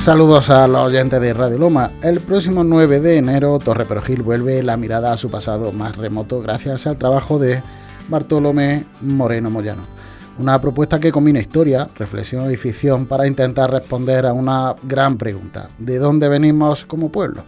Saludos a los oyentes de Radio Loma. El próximo 9 de enero, Torreperojil vuelve la mirada a su pasado más remoto gracias al trabajo de Bartolomé Moreno Moyano. Una propuesta que combina historia, reflexión y ficción para intentar responder a una gran pregunta: ¿de dónde venimos como pueblo?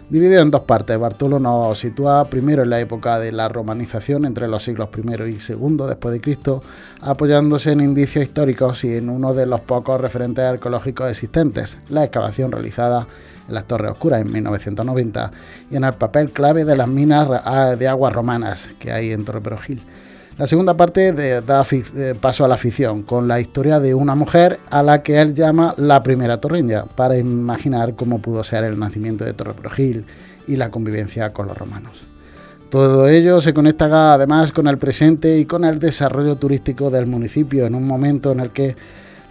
Dividido en dos partes, Bartolo nos sitúa primero en la época de la romanización entre los siglos I y II después de Cristo, apoyándose en indicios históricos y en uno de los pocos referentes arqueológicos existentes, la excavación realizada en las Torres Oscuras en 1990 y en el papel clave de las minas de aguas romanas que hay en Torreperojil. La segunda parte da paso a la ficción, con la historia de una mujer a la que él llama la primera torreña, para imaginar cómo pudo ser el nacimiento de Torreperojil y la convivencia con los romanos. Todo ello se conecta además con el presente y con el desarrollo turístico del municipio, en un momento en el que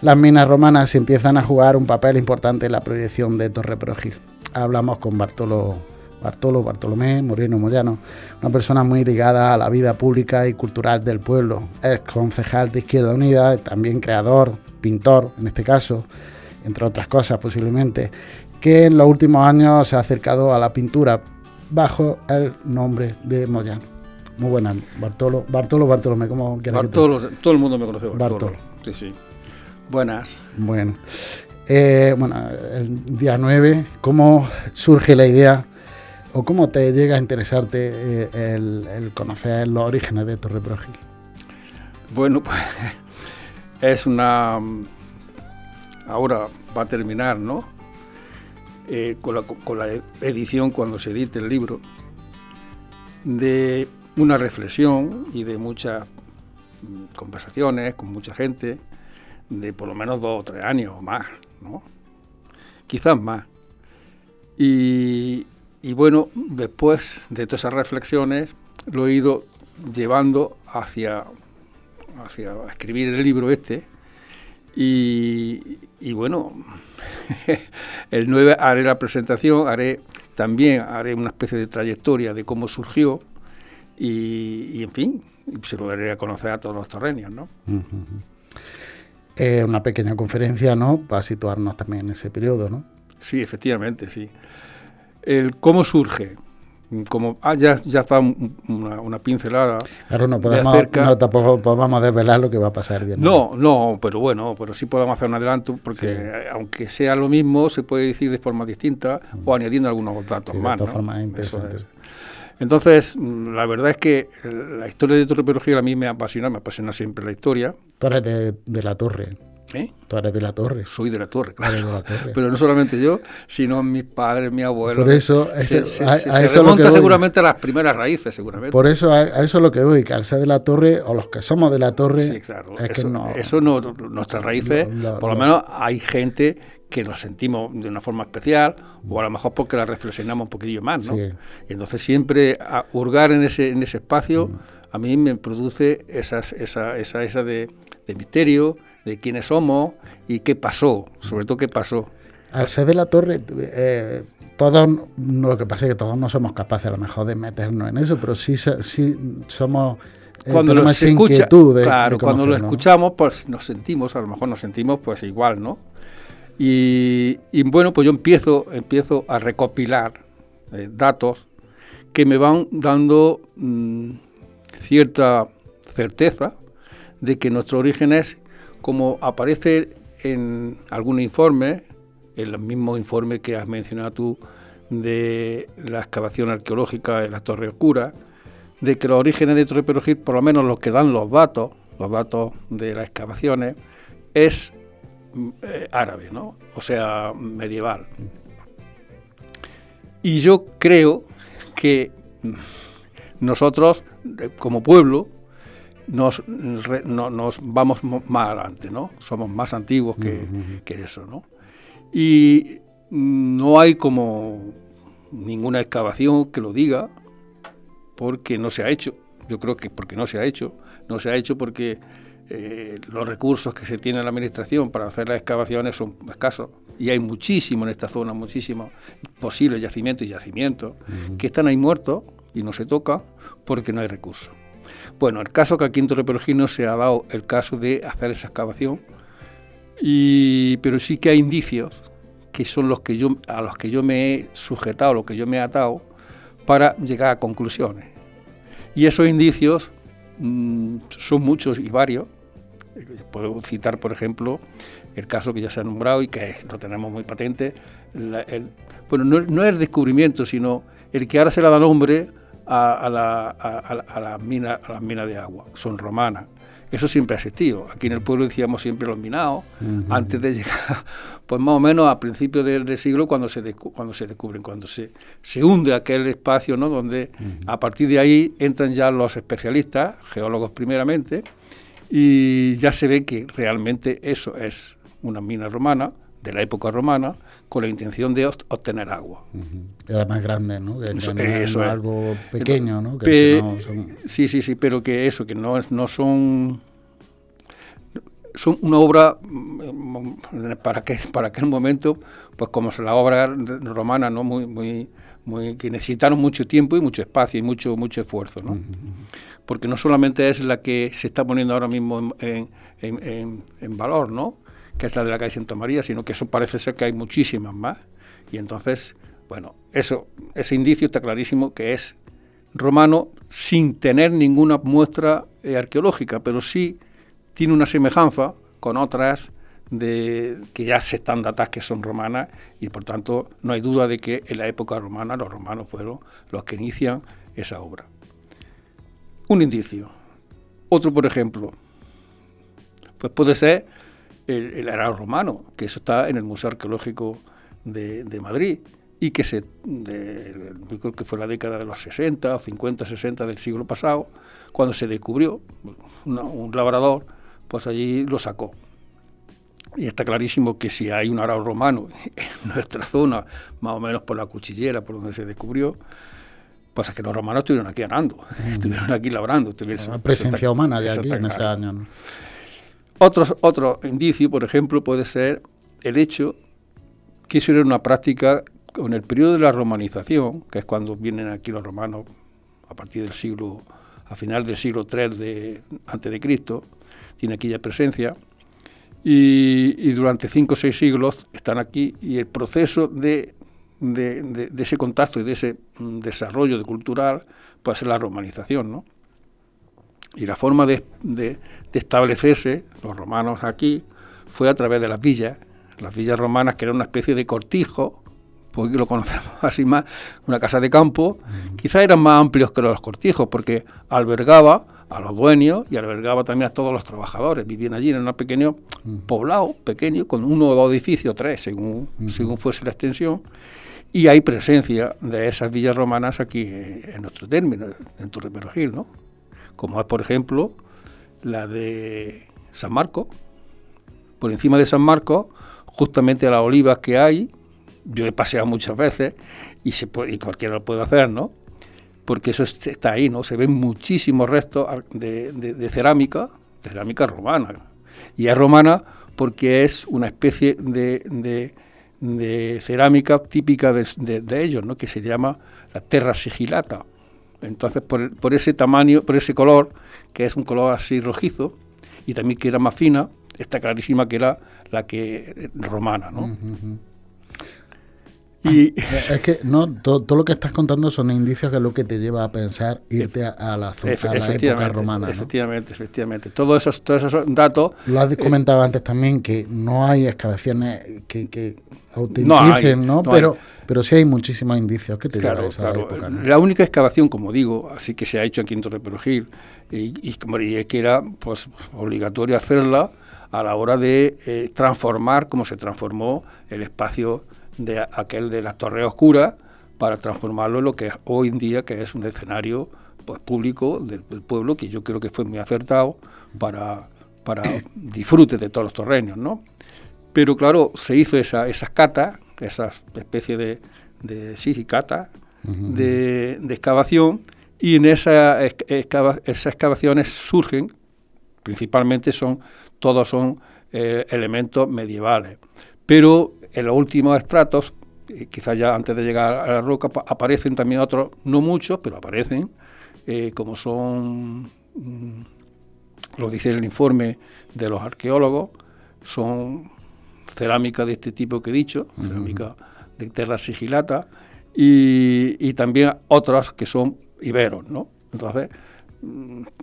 las minas romanas empiezan a jugar un papel importante en la proyección de Torreperojil. Hablamos con Bartolomé Moreno Moyano, una persona muy ligada a la vida pública y cultural del pueblo. Es concejal de Izquierda Unida, también creador, pintor en este caso, entre otras cosas posiblemente, que en los últimos años se ha acercado a la pintura bajo el nombre de Moyano. Muy buenas, Bartolomé, ¿cómo quieres? Bartolo, todo el mundo me conoce Bartolo. Sí. Buenas. Bueno, el día 9, ¿cómo surge la idea o cómo te llega a interesarte el conocer los orígenes de Torreperojil? Bueno, pues es una... Ahora va a terminar, ¿no? Con la edición, cuando se edite el libro, de una reflexión y de muchas conversaciones con mucha gente, de por lo menos 2 o 3 años o más, ¿no? Quizás más. Y bueno, después de todas esas reflexiones, lo he ido llevando hacia escribir el libro este. Y bueno, el 9 haré la presentación, haré una especie de trayectoria de cómo surgió y en fin, se lo daré a conocer a todos los torreños, ¿no? Una pequeña conferencia, ¿no?, para situarnos también en ese periodo, ¿no? Sí, efectivamente, sí. El cómo surge, como ya está una pincelada. Claro, tampoco podemos desvelar lo que va a pasar. No, pero sí podemos hacer un adelanto, porque sí, aunque sea lo mismo, se puede decir de forma distinta o añadiendo algunos datos más. De todas formas interesantes. Entonces, la verdad es que la historia de Torreperojil a mí me apasiona siempre la historia. Tú eres de la Torre. ¿Eh? Tú eres de la Torre. Soy de la Torre, claro. De la Torre. Pero no solamente yo, sino mis padres, mi abuelo. Por eso, se remonta seguramente a las primeras raíces, seguramente. Por eso, a eso es lo que voy, que al ser de la Torre, o los que somos de la Torre, sí, claro, nuestras raíces, por lo menos hay gente que nos sentimos de una forma especial, o a lo mejor porque la reflexionamos un poquillo más, ¿no? Sí. Y entonces siempre hurgar en ese espacio, a mí me produce esa de misterio, de quiénes somos y qué pasó, sobre todo qué pasó. Al ser de la Torre, todos, lo que pasa es que todos no somos capaces a lo mejor de meternos en eso, pero sí somos... Cuando lo escucha, claro, cuando lo escuchamos, pues a lo mejor nos sentimos pues igual, ¿no? Y bueno, pues yo empiezo a recopilar datos que me van dando cierta certeza de que nuestro origen es, como aparece en algún informe, en el mismo informe que has mencionado tú de la excavación arqueológica en las Torres Oscuras, de que los orígenes de Torreperojil, por lo menos los que dan los datos de las excavaciones, es árabe, ¿no? O sea, medieval. Y yo creo que nosotros, como pueblo, nos vamos más adelante, ¿no? Somos más antiguos que eso, ¿no? Y no hay como ninguna excavación que lo diga, porque no se ha hecho. Yo creo que porque no se ha hecho porque los recursos que se tiene en la administración para hacer las excavaciones son escasos, y hay muchísimo en esta zona, muchísimos posibles yacimientos que están ahí muertos y no se toca porque no hay recursos. Bueno, el caso que aquí en Torreperojil no se ha dado el caso de hacer esa excavación, pero sí que hay indicios que son a los que yo me he sujetado, los que yo me he atado, para llegar a conclusiones. Y esos indicios son muchos y varios. Puedo citar, por ejemplo, el caso que ya se ha nombrado y que lo tenemos muy patente. Bueno, no es el descubrimiento, sino el que ahora se le da nombre a las minas de agua. Son romanas. Eso siempre ha existido. Aquí en el pueblo decíamos siempre los minados, antes de llegar, pues más o menos a principios del siglo, cuando se descubren, cuando se hunde aquel espacio, ¿no? Donde a partir de ahí entran ya los especialistas, geólogos primeramente, y ya se ve que realmente eso es una mina romana, de la época romana, con la intención de obtener agua. Y además grande, ¿no? Que eso no es algo pequeño, ¿no? Sí, pero que no son una obra para aquel momento, pues como la obra romana, ¿no? Muy que necesitaron mucho tiempo y mucho espacio y mucho esfuerzo, ¿no? Porque no solamente es la que se está poniendo ahora mismo en valor, ¿no? Que es la de la calle Santa María, sino que eso parece ser que hay muchísimas más. Y entonces, bueno, ese indicio está clarísimo que es romano sin tener ninguna muestra arqueológica, pero sí tiene una semejanza con otras que ya se están datadas que son romanas, y por tanto no hay duda de que en la época romana los romanos fueron los que inician esa obra. Un indicio. Otro, por ejemplo, pues puede ser el arado romano, que eso está en el Museo Arqueológico de Madrid, y que yo creo que fue la década de los 60, 50, 60 del siglo pasado, cuando se descubrió un labrador, pues allí lo sacó. Y está clarísimo que si hay un arado romano en nuestra zona, más o menos por la Cuchillera, por donde se descubrió, pues es que los romanos estuvieron aquí arando, estuvieron aquí labrando. Una presencia humana ya aquí en ese año, ¿no? Otro indicio, por ejemplo, puede ser el hecho que eso era una práctica con el periodo de la romanización, que es cuando vienen aquí los romanos a partir a final del siglo III antes de Cristo, tiene aquí ya presencia, y durante 5 o 6 siglos están aquí, y el proceso de ese contacto y de ese desarrollo cultural pues es la romanización, ¿no? Y la forma de establecerse los romanos aquí fue a través de las villas romanas, que eran una especie de cortijo, porque lo conocemos así más, una casa de campo. Quizás eran más amplios que los cortijos, porque albergaba a los dueños y albergaba también a todos los trabajadores. Vivían allí en un pequeño poblado, pequeño, con 1 o 2 edificios, 3, según fuese la extensión. Y hay presencia de esas villas romanas aquí en nuestro término, en Torre Perejil, ¿no? Como es, por ejemplo, la de San Marcos. Por encima de San Marcos, justamente las olivas que hay, yo he paseado muchas veces, y cualquiera lo puede hacer, ¿no? Porque eso está ahí, ¿no? Se ven muchísimos restos de cerámica romana. Y es romana porque es una especie de cerámica típica de ellos, ¿no? Que se llama la terra sigillata. Entonces, por ese tamaño, por ese color, que es un color así rojizo, y también que era más fina, está clarísima que era la que romana, ¿no? Y es que todo lo que estás contando son indicios que es lo que te lleva a pensar irte a la época romana, ¿no? Efectivamente. Todos esos datos. Lo has comentado antes también, que no hay excavaciones que autenticen, ¿no? Pero sí hay muchísimos indicios que te llevan a esa época, ¿no? La única excavación, como digo, así que se ha hecho aquí en Torre Perejil, y es que era pues obligatorio hacerla a la hora de transformar, como se transformó el espacio de aquel de las Torres Oscuras, para transformarlo en lo que es hoy en día, que es un escenario pues público del pueblo, que yo creo que fue muy acertado para disfrute de todos los torreños, ¿no? Pero claro, se hizo esas catas, esas especies de catas de excavación, y en esas excavaciones surgen, principalmente todos son elementos medievales, pero en los últimos estratos, quizás ya antes de llegar a la roca, aparecen también otros, no muchos, pero aparecen, como son, lo dice el informe de los arqueólogos, son cerámica de este tipo que he dicho, cerámica de terra sigillata, y también otros que son iberos, ¿no? Entonces,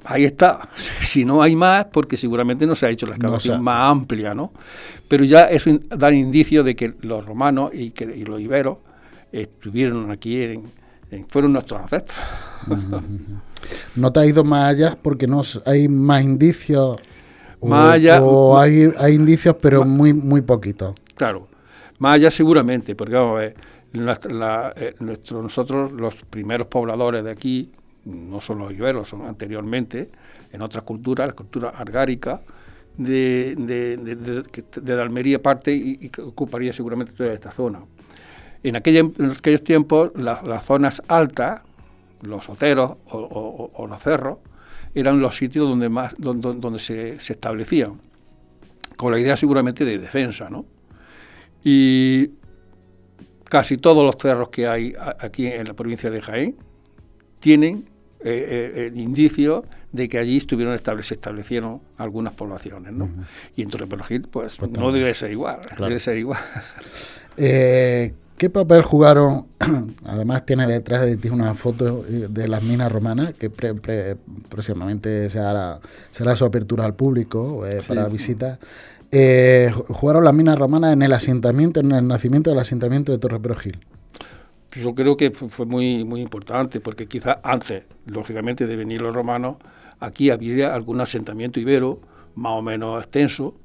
ahí está. Si no hay más, porque seguramente no se ha hecho la excavación más amplia, ¿no? Pero ya eso da indicio de que los romanos y los iberos estuvieron aquí, fueron nuestros ancestros. ¿No te has ido más allá porque no hay más indicios? Más allá, o hay indicios, pero muy poquitos. Claro, más allá seguramente, porque vamos a ver, nosotros los primeros pobladores de aquí, no son los iberos, son anteriormente, en otras culturas, la cultura argárica, de Almería parte y que ocuparía seguramente toda esta zona. En aquellos tiempos, las zonas altas, los oteros o los cerros, eran los sitios donde se establecían, con la idea seguramente de defensa, ¿no? Y casi todos los cerros que hay aquí en la provincia de Jaén tienen indicios de que allí se establecieron algunas poblaciones, ¿no? Y en Torreperojil, pues no debe ser igual, claro. Debe ser igual. ¿Qué papel jugaron? Además tiene detrás de ti una foto de las minas romanas, que próximamente será su apertura al público para visitas. ¿Jugaron las minas romanas en el nacimiento del asentamiento de Torreperojil? Yo creo que fue muy, muy importante, porque quizás antes, lógicamente, de venir los romanos, aquí había algún asentamiento ibero, más o menos extenso,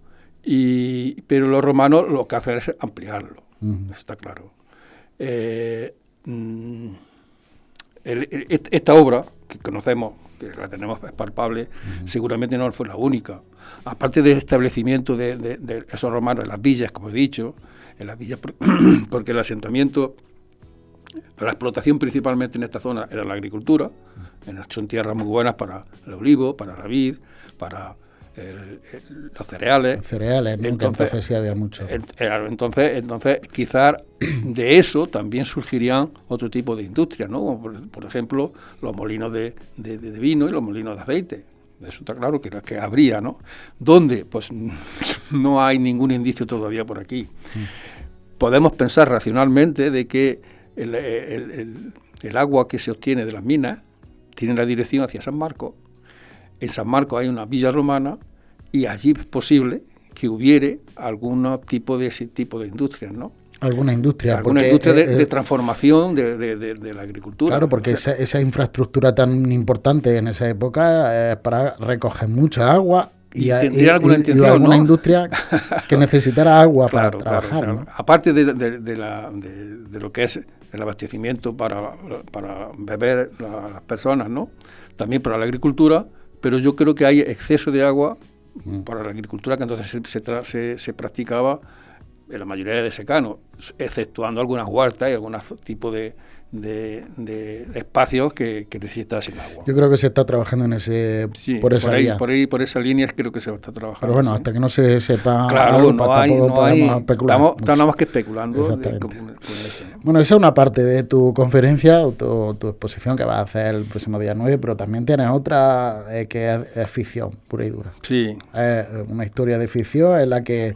pero los romanos lo que hacen es ampliarlo, eso está claro. Esta obra que conocemos, que la tenemos palpable, seguramente no fue la única. Aparte del establecimiento de esos romanos en las villas, como he dicho, en las villas, porque el asentamiento, la explotación principalmente en esta zona era la agricultura, son tierras muy buenas para el olivo, para la vid, para los cereales. ¿No? Entonces sí había mucho. Entonces quizás de eso también surgirían otro tipo de industrias, ¿no? Por ejemplo, los molinos de vino y los molinos de aceite. Eso está claro que habría, ¿no? ¿Dónde? Pues no hay ningún indicio todavía por aquí. Podemos pensar racionalmente de que el agua que se obtiene de las minas tiene la dirección hacia San Marcos. En San Marcos hay una villa romana y allí es posible que hubiere algún tipo de ese tipo de industrias, ¿no? Alguna industria de transformación de la agricultura. Claro, porque esa infraestructura tan importante en esa época es para recoger mucha agua y tendría alguna intención, alguna, ¿no? Industria que necesitara agua para trabajar. Claro. ¿No? Aparte de lo que es el abastecimiento para beber las personas, ¿no? También para la agricultura, pero yo creo que hay exceso de agua para la agricultura, que entonces se practicaba en la mayoría de secano, exceptuando algunas huertas y algunos tipos de espacios que necesitasen agua. Yo creo que se está trabajando en por esa vía. Por esa línea creo que se está trabajando. Pero bueno, hasta que no se sepa claro, algo, no hay, especular. Estamos nada más que especulando con eso. Bueno, esa es una parte de tu conferencia, tu exposición que vas a hacer el próximo día 9, pero también tienes otra que es ficción, pura y dura. Sí. Es una historia de ficción en la que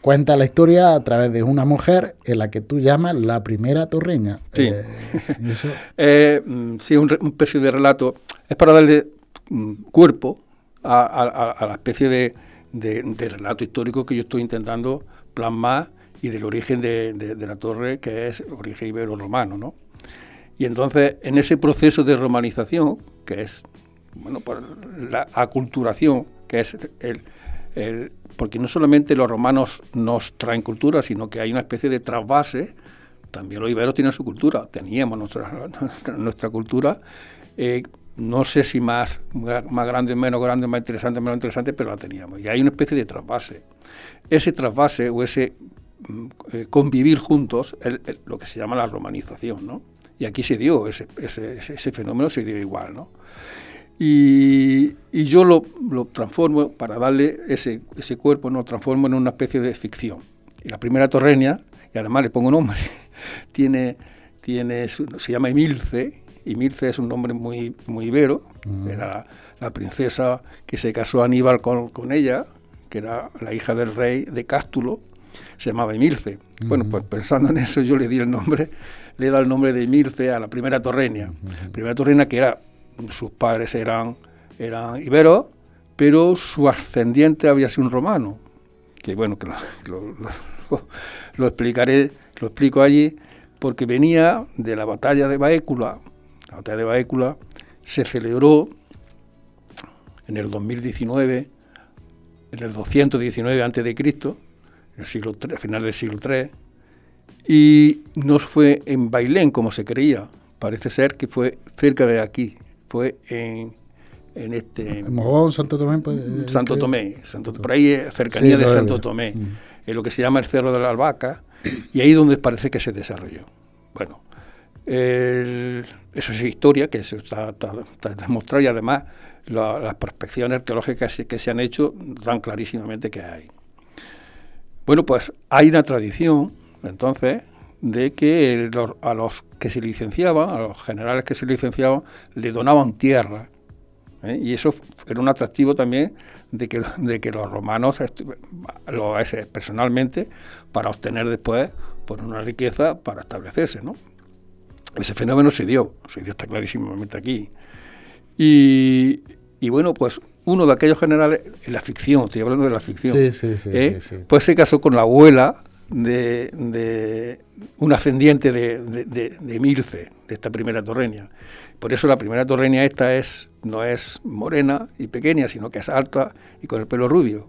cuenta la historia a través de una mujer en la que tú llamas la primera torreña. Sí, sí, un especie de relato. Es para darle cuerpo a la especie de relato histórico que yo estoy intentando plasmar y del origen de la torre, que es origen ibero-romano, ¿no? Y entonces, en ese proceso de romanización, que es, bueno, pues la aculturación, que es porque no solamente los romanos nos traen cultura, sino que hay una especie de trasvase. También los iberos tienen su cultura, teníamos nuestra cultura, no sé si más grande, menos grande, más interesante, pero la teníamos. Y hay una especie de trasvase. Ese trasvase o ese convivir juntos es lo que se llama la romanización, ¿no? Y aquí se dio, ese fenómeno se dio igual, ¿no? Y yo lo transformo, para darle ese cuerpo, lo transformo en una especie de ficción. Y la primera torreña, y además le pongo nombre, se llama Emilce. Emilce es un nombre muy ibero, era la princesa que se casó Aníbal con ella, que era la hija del rey de Cástulo, se llamaba Emilce. Bueno, pues pensando en eso yo le he dado el nombre de Emilce a la primera Torrenia. Primera Torrenia que sus padres eran iberos, pero su ascendiente había sido un romano, que bueno, que lo explico allí, porque venía de la batalla de Baécula. La batalla de Baécula se celebró en el 2019, en el 219 a.C., en el siglo III, a final del siglo III, y no fue en Bailén como se creía. Parece ser que fue cerca de aquí, fue en Mogón, Santo Tomé. Santo Tomé, por ahí cercanía de Santo Tomé, en lo que se llama el Cerro de la Albahaca, y ahí donde parece que se desarrolló. Bueno, eso es historia, que eso está demostrado, y además las prospecciones arqueológicas que se han hecho dan clarísimamente que hay. Bueno, pues hay una tradición, entonces, de que a los que se licenciaban, a los generales que se licenciaban, le donaban tierra. Y eso era un atractivo también de que los romanos lo hacen personalmente para obtener después pues, una riqueza para establecerse, ¿no? Ese fenómeno se dio está clarísimamente aquí. Y bueno, pues uno de aquellos generales, en la ficción, estoy hablando de la ficción, sí. Pues se casó con la abuela de un ascendiente de Emilce, de esta primera Torrenia. Por eso la primera Torrenia no es morena y pequeña, sino que es alta y con el pelo rubio.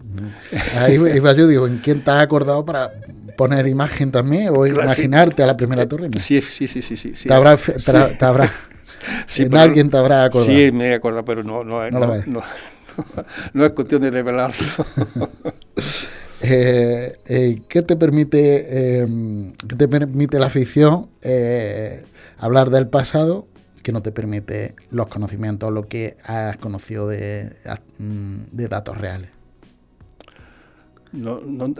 Ahí iba yo, digo, ¿en quién te has acordado para poner imagen también o imaginarte a la primera Torrenia? Sí. Te habrá sí, en alguien te habrá acordado. Sí, me he acordado, pero no es cuestión de revelarlo. ¿Qué te permite la ficción hablar del pasado que no te permite los conocimientos, lo que has conocido de datos reales?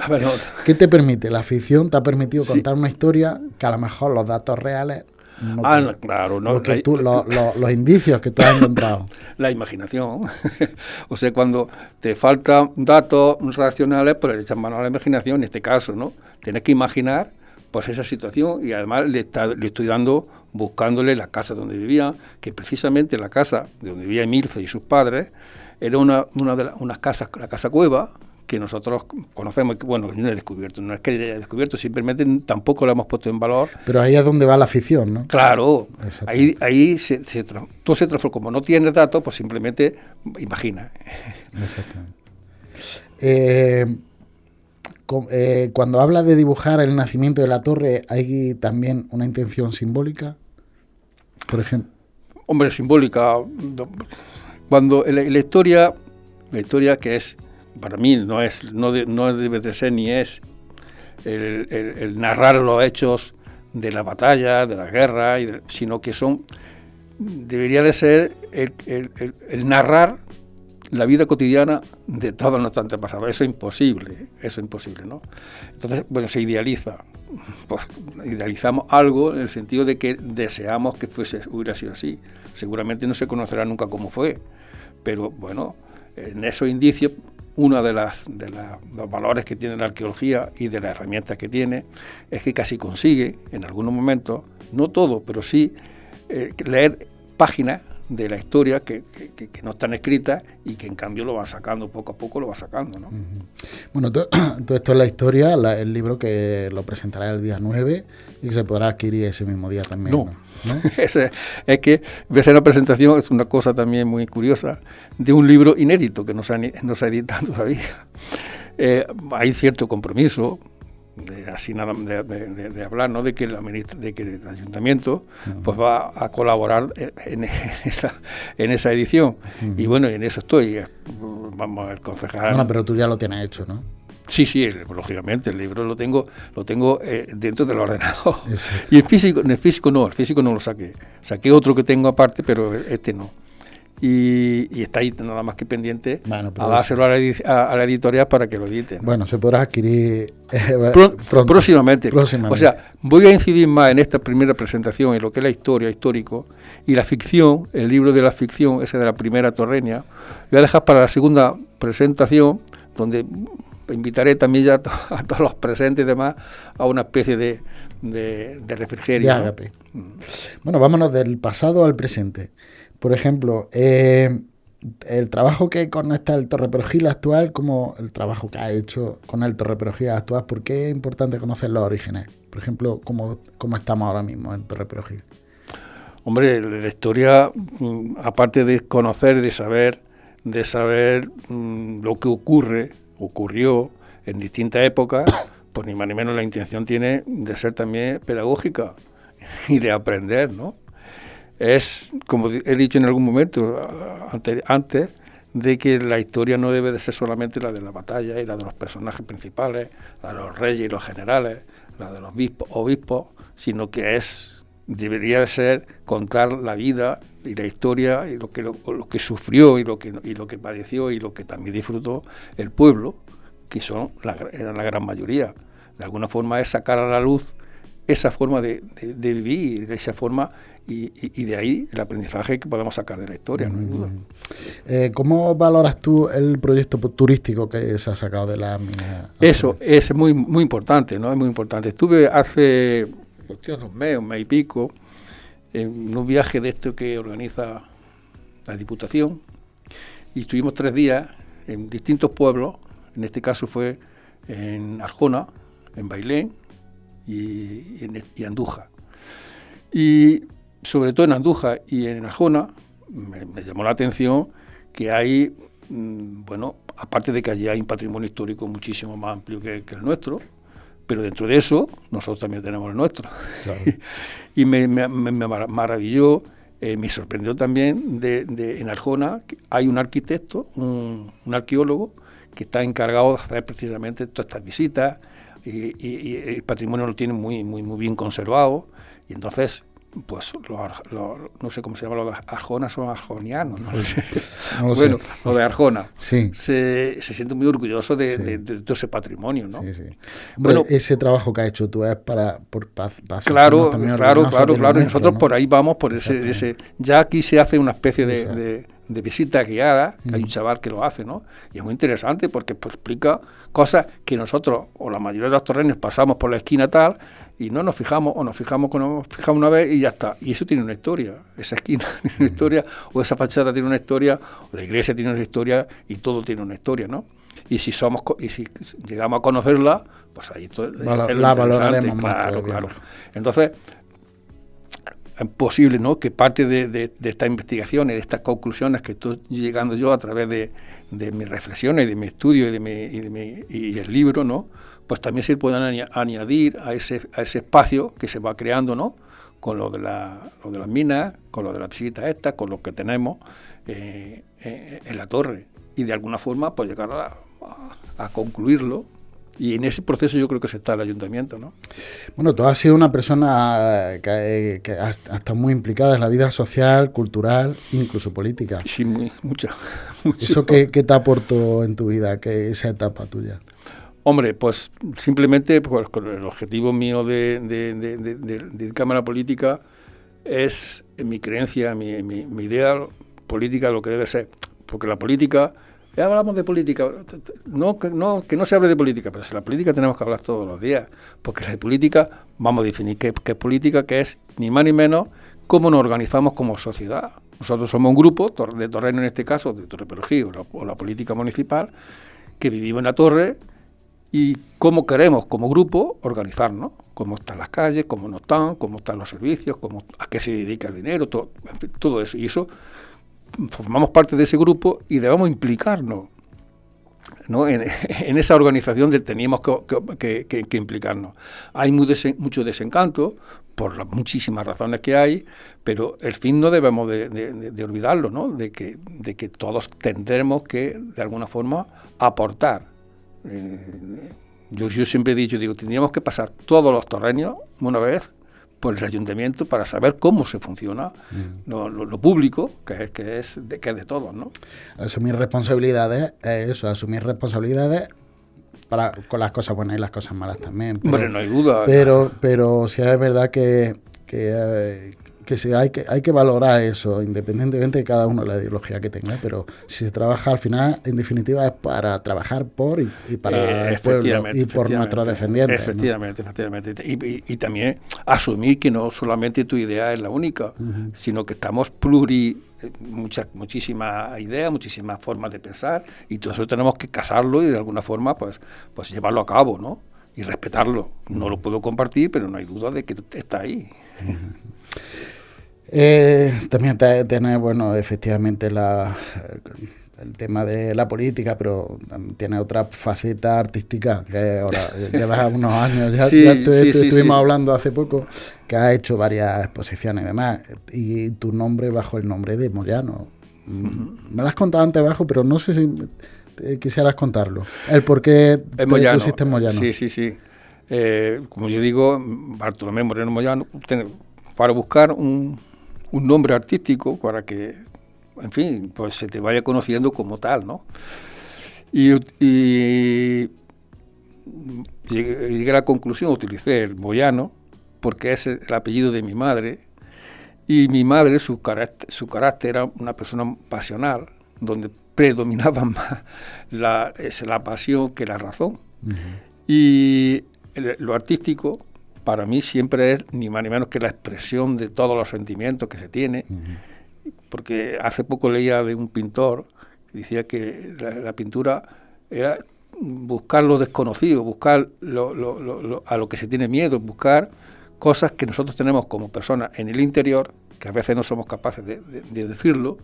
A ver, no. ¿Qué te permite? La ficción te ha permitido contar una historia que a lo mejor los datos reales claro, no. Los indicios que tú has encontrado. La imaginación. O sea, cuando te faltan datos racionales, pues le echas mano a la imaginación, en este caso, ¿no? Tienes que imaginar pues esa situación, y además le estoy buscándole la casa donde vivía, que precisamente la casa donde vivía Emilce y sus padres era unas casas, la casa cueva, que nosotros conocemos, que bueno, yo no he descubierto, no es que haya descubierto, simplemente tampoco lo hemos puesto en valor. Pero ahí es donde va la ficción, ¿no? Claro, ahí todo se transforma, como no tienes datos, pues simplemente imagina. Exactamente. Cuando habla de dibujar el nacimiento de la torre, ¿hay también una intención simbólica? Por ejemplo. Hombre, simbólica. Cuando la historia que es, para mí no debe de ser ni es el narrar los hechos de la batalla, de la guerra, sino que debería de ser el narrar la vida cotidiana de todos nuestros antepasados. Eso es imposible, ¿no? Entonces, bueno, se idealiza. Pues idealizamos algo en el sentido de que deseamos que hubiera sido así. Seguramente no se conocerá nunca cómo fue, pero bueno, en esos indicios, uno de los valores que tiene la arqueología y de las herramientas que tiene es que casi consigue, en algunos momentos, no todo, pero sí leer páginas de la historia que no están escritas y que en cambio lo van sacando, poco a poco lo va sacando, ¿no? Bueno, todo esto es la historia, el libro que lo presentará el día 9 y que se podrá adquirir ese mismo día también. ¿No? Es que ver la presentación es una cosa también muy curiosa de un libro inédito que no se ha editado todavía. Hay cierto compromiso de hablar, ¿no? de que el ayuntamiento pues va a colaborar en esa edición. Y bueno, en eso estoy. Vamos, el concejal. Bueno, pero tú ya lo tienes hecho, ¿no? Sí, lógicamente, el libro lo tengo dentro del ordenador. Exacto. Y en el físico no lo saqué. Saqué otro que tengo aparte, pero este no. Y está ahí nada más que pendiente a dárselo a la editorial para que lo editen. Bueno, se podrá adquirir próximamente. O sea, voy a incidir más en esta primera presentación, en lo que es la historia, histórico, y la ficción, el libro de la ficción, ese de la primera Torrenia. Voy a dejar para la segunda presentación donde invitaré también ya a todos los presentes y demás a una especie de refrigerio. De ágape. ¿No? Bueno, vámonos del pasado al presente. Por ejemplo, el trabajo que conecta el Torreperojil actual, como el trabajo que ha hecho con el Torreperojil actual, ¿por qué es importante conocer los orígenes? Por ejemplo, ¿cómo estamos ahora mismo en Torreperojil? Hombre, la historia, aparte de conocer, de saber lo que ocurrió en distintas épocas, pues ni más ni menos la intención tiene de ser también pedagógica y de aprender, ¿no? Es, como he dicho en algún momento antes, de que la historia no debe de ser solamente la de la batalla y la de los personajes principales, la de los reyes y los generales, la de los obispos, sino que debería de ser contar la vida y la historia y lo que sufrió y lo que padeció y lo que también disfrutó el pueblo, que eran la gran mayoría. De alguna forma es sacar a la luz esa forma de vivir, esa forma, y de ahí el aprendizaje que podemos sacar de la historia, no hay duda. ¿Cómo valoras tú el proyecto turístico que se ha sacado de la mina? Eso es muy, muy importante, ¿no? Es muy importante. Estuve hace un mes y pico, en un viaje de esto que organiza la Diputación, y estuvimos 3 días en distintos pueblos. En este caso fue en Arjona, en Bailén y Andújar. Y sobre todo en Andújar y en Arjona me llamó la atención que hay, aparte de que allí hay un patrimonio histórico muchísimo más amplio que el nuestro, pero dentro de eso nosotros también tenemos el nuestro. Claro. Y me maravilló, me sorprendió también en Arjona que hay un arquitecto, un arqueólogo que está encargado de hacer precisamente todas estas visitas, y el patrimonio lo tiene muy, muy, muy bien conservado, y entonces pues no sé cómo se llama, los de Arjona son arjonianos, no lo sé. No lo sé. Lo de Arjona. Sí. Se siente muy orgulloso de todo ese patrimonio, ¿no? Sí, sí. Bueno, ese trabajo que has hecho tú es para claro. Y nosotros, ¿no? Por ahí vamos, por ese. Ya aquí se hace una especie de visita guiada, que hay un chaval que lo hace, ¿no? Y es muy interesante porque pues, explica cosas que nosotros, o la mayoría de los torreños, pasamos por la esquina tal, y no nos fijamos, o nos fijamos una vez y ya está. Y eso tiene una historia, esa esquina tiene una historia, o esa fachada tiene una historia, o la iglesia tiene una historia, y todo tiene una historia, ¿no? Y si llegamos a conocerla, pues ahí la valoraremos más. Claro. Entonces, es posible, ¿no?, que parte de estas investigaciones, de estas conclusiones que estoy llegando yo a través de mis reflexiones, de mi estudio y el libro, ¿no?, pues también se puedan añadir a ese espacio que se va creando, ¿no?, con lo de las minas, con lo de las visitas estas, con lo que tenemos en la torre, y de alguna forma pues llegar a concluirlo. Y en ese proceso yo creo que se está el ayuntamiento, ¿no? Bueno, tú has sido una persona que ha estado muy implicada en la vida social, cultural, incluso política. Sí, mucho. ¿Eso qué te aportó en tu vida, esa etapa tuya? Hombre, pues simplemente pues, con el objetivo mío de dedicarme a la política es mi creencia, mi idea política, lo que debe ser. Porque la política... Ya hablamos de política, que no se hable de política, pero si la política tenemos que hablar todos los días, porque la política, vamos a definir qué es política, que es ni más ni menos cómo nos organizamos como sociedad. Nosotros somos un grupo, de torrenos en este caso, de Torreperojil o la política municipal, que vivimos en la torre, y cómo queremos como grupo organizarnos, cómo están las calles, cómo no están, cómo están los servicios, a qué se dedica el dinero, todo eso. Y eso... formamos parte de ese grupo y debemos implicarnos, ¿no? En esa organización teníamos que implicarnos. Hay mucho desencanto por las muchísimas razones que hay, pero el fin no debemos de olvidarlo, ¿no? De que todos tendremos que de alguna forma aportar. Yo siempre he dicho, tendríamos que pasar todos los torreños una vez por el ayuntamiento para saber cómo se funciona lo público, que es de todos, ¿no? Asumir responsabilidades es eso, asumir responsabilidades con las cosas buenas y las cosas malas también. Bueno, no hay duda. Pero sí es verdad que sí, hay que valorar eso, independientemente de cada uno de la ideología que tenga, pero si se trabaja al final, en definitiva, es para trabajar por y para el pueblo y por nuestros descendientes. Efectivamente. Y también asumir que no solamente tu idea es la única, sino que estamos muchísimas ideas, muchísimas formas de pensar, y todo eso tenemos que casarlo y de alguna forma pues llevarlo a cabo, ¿no? Y respetarlo. No lo puedo compartir, pero no hay duda de que está ahí. También tiene, bueno, efectivamente el tema de la política, pero tiene otra faceta artística, que ahora llevas unos años, estuvimos hablando hace poco, que has hecho varias exposiciones y demás, y tu nombre bajo el nombre de Moyano. Me lo has contado antes abajo, pero no sé si quisieras contarlo. El por qué te pusiste Moyano. Sí. Como yo digo, Bartolomé Moreno Moyano, para buscar un nombre artístico para que, en fin, pues se te vaya conociendo como tal, ¿no? Y llegué a la conclusión, utilicé el Moyano, porque es el apellido de mi madre, y mi madre, su carácter era una persona pasional, donde predominaba más la pasión que la razón. Y lo artístico, para mí, siempre es ni más ni menos que la expresión de todos los sentimientos que se tiene, porque hace poco leía de un pintor que decía que la pintura era buscar lo desconocido, buscar a lo que se tiene miedo, buscar cosas que nosotros tenemos como personas en el interior, que a veces no somos capaces de decirlo,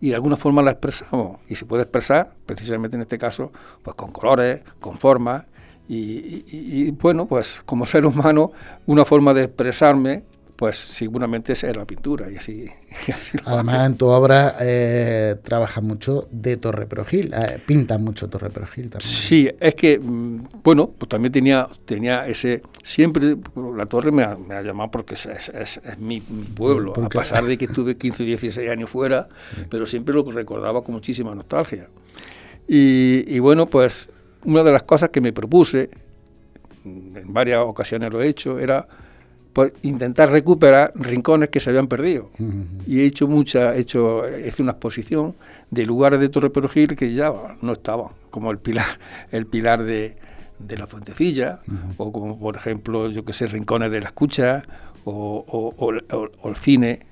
y de alguna forma la expresamos, y se puede expresar, precisamente en este caso, pues con colores, con formas, y bueno, pues como ser humano, una forma de expresarme, pues seguramente es la pintura, y así Además, en tu obra trabajas mucho de Torre Perogil, pintas mucho Torre Perogil también. Sí, es que, bueno, pues también tenía ese, siempre la Torre me ha llamado porque es mi pueblo, a pesar de que estuve 15 o 16 años fuera, pero siempre lo recordaba con muchísima nostalgia. Y bueno, pues una de las cosas que me propuse, en varias ocasiones lo he hecho, era pues intentar recuperar rincones que se habían perdido. Y hice una exposición de lugares de Torre Perogil que ya no estaban, como el pilar de la Fuentecilla, o como por ejemplo, yo que sé, rincones de la Escucha, o el cine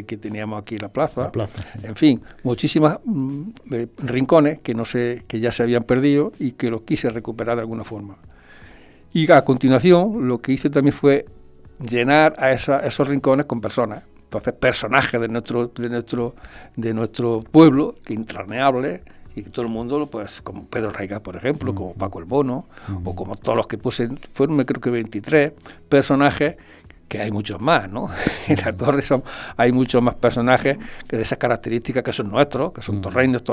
que teníamos aquí en la plaza. Sí. En fin, muchísimas rincones que ya se habían perdido y que los quise recuperar de alguna forma. Y a continuación lo que hice también fue llenar a esos rincones con personas. Entonces, personajes de nuestro pueblo, que intraneables, y que todo el mundo, pues, como Pedro Raiga, por ejemplo, como Paco el Bono, o como todos los que puse, fueron creo que 23 personajes, que hay muchos más, ¿no? En la Torre hay muchos más personajes que de esas características que son nuestros, que son torreños,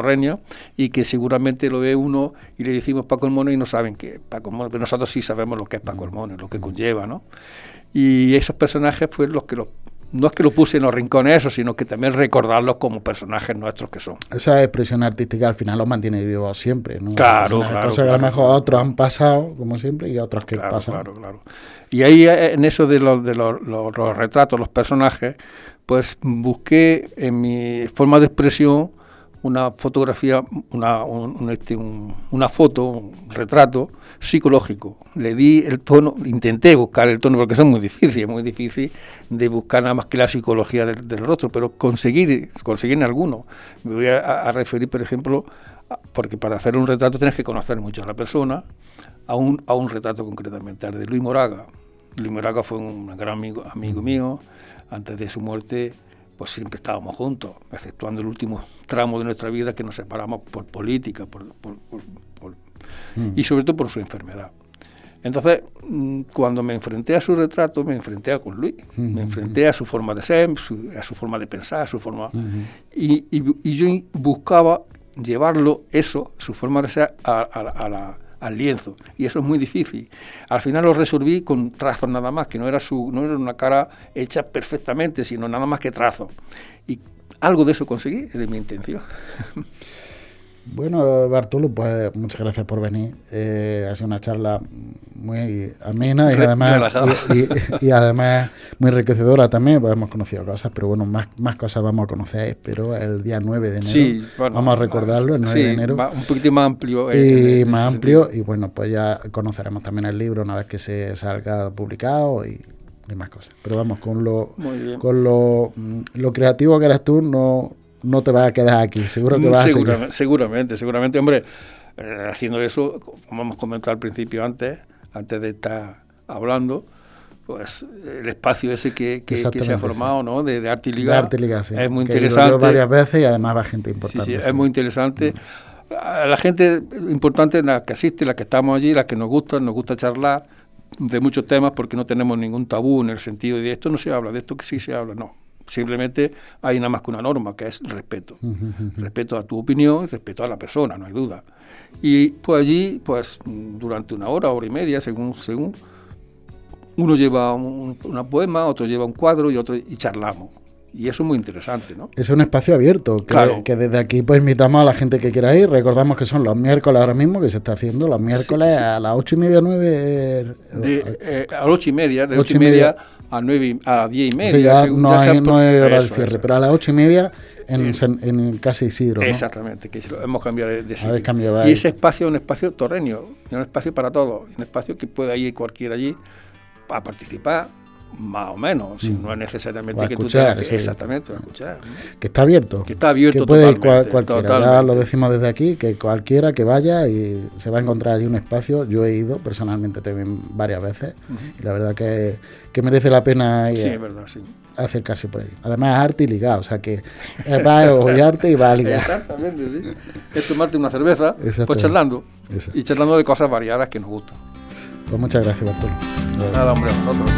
y que seguramente lo ve uno y le decimos Paco el Mono y no saben qué es Paco el Mono, pero nosotros sí sabemos lo que es Paco el Mono, lo que conlleva, ¿no? Y esos personajes fueron los que no es que lo puse en los rincones eso, sino que también recordarlos como personajes nuestros que son. Esa expresión artística al final los mantiene vivos siempre, ¿no? Claro. Cosas que a lo mejor otros han pasado, como siempre, y otros que pasan. Claro. Y ahí, en eso de los retratos, los personajes, pues busqué en mi forma de expresión una fotografía, una foto, un retrato psicológico. Le di el tono, intenté buscar el tono, porque eso es muy difícil de buscar nada más que la psicología del rostro, pero conseguir en alguno. Me voy a referir, por ejemplo, porque para hacer un retrato tienes que conocer mucho a la persona, a un retrato concretamente, al de Luis Moraga. Luis Moraga fue un gran amigo mío. Antes de su muerte, pues siempre estábamos juntos, exceptuando el último tramo de nuestra vida que nos separamos por política, y sobre todo por su enfermedad. Entonces, cuando me enfrenté a su retrato, me enfrenté con Luis, me enfrenté a su forma de ser, a su forma de pensar, a su forma... Y yo buscaba llevarlo, su forma de ser, al lienzo, y eso es muy difícil. Al final lo resolví con trazos nada más, que no era una cara hecha perfectamente, sino nada más que trazos, y algo de eso conseguí, de mi intención. Bueno, Bartolo, pues muchas gracias por venir. Ha sido una charla muy amena y además muy enriquecedora también, pues hemos conocido cosas, pero bueno, más cosas vamos a conocer, espero, el día 9 de enero. Sí, bueno, vamos a recordarlo, el 9 de enero. Un poquito más amplio. Más amplio, y bueno, pues ya conoceremos también el libro una vez que se salga publicado y más cosas. Pero vamos, con lo creativo que eres tú, no te vas a quedar aquí, seguro que vas a seguir. Seguramente, hombre, haciendo eso, como hemos comentado al principio antes de estar hablando, pues el espacio ese que se ha formado, ¿no? De Arte y Liga. De Arte y Liga, sí. Es muy interesante. Yo varias veces y además va gente importante. Sí, es muy interesante. A la gente importante, la que asiste, la que estamos allí, la que nos gusta charlar de muchos temas, porque no tenemos ningún tabú en el sentido de esto no se habla, de esto que sí se habla, no. Simplemente hay nada más que una norma, que es respeto. Respeto a tu opinión, respeto a la persona, no hay duda. Y pues allí, pues durante una hora y media, según uno lleva una poema, otro lleva un cuadro y charlamos. Y eso es muy interesante, ¿no? Es un espacio abierto, que desde aquí pues invitamos a la gente que quiera ir. Recordamos que son los miércoles ahora mismo, que se está haciendo los miércoles a las 8:30, 9... a las 8:30, de 8:30 a 9, a 10:30. Sí, ya no es hora de cierre, pero a las 8:30 en Casa Isidro, ¿no? Exactamente, que hemos cambiado de sitio. Cambiado, y ese espacio es un espacio torreño, un espacio para todos, un espacio que pueda ir cualquiera allí a participar, más o menos, si no es necesariamente que escuchar, tú tengas que, exactamente, a escuchar, ¿no? Que está abierto, que puede ir cualquiera, ya lo decimos desde aquí, que cualquiera que vaya y se va a encontrar allí un espacio. Yo he ido personalmente también varias veces y la verdad que merece la pena ir, es verdad, acercarse por ahí. Además es arte y ligado, o sea que va a ollarte y va a ligar. Exactamente, sí. Es tomarte una cerveza, pues charlando, y charlando de cosas variadas que nos gustan. Pues muchas gracias, Bartolo. Nada, hombre, a vosotros.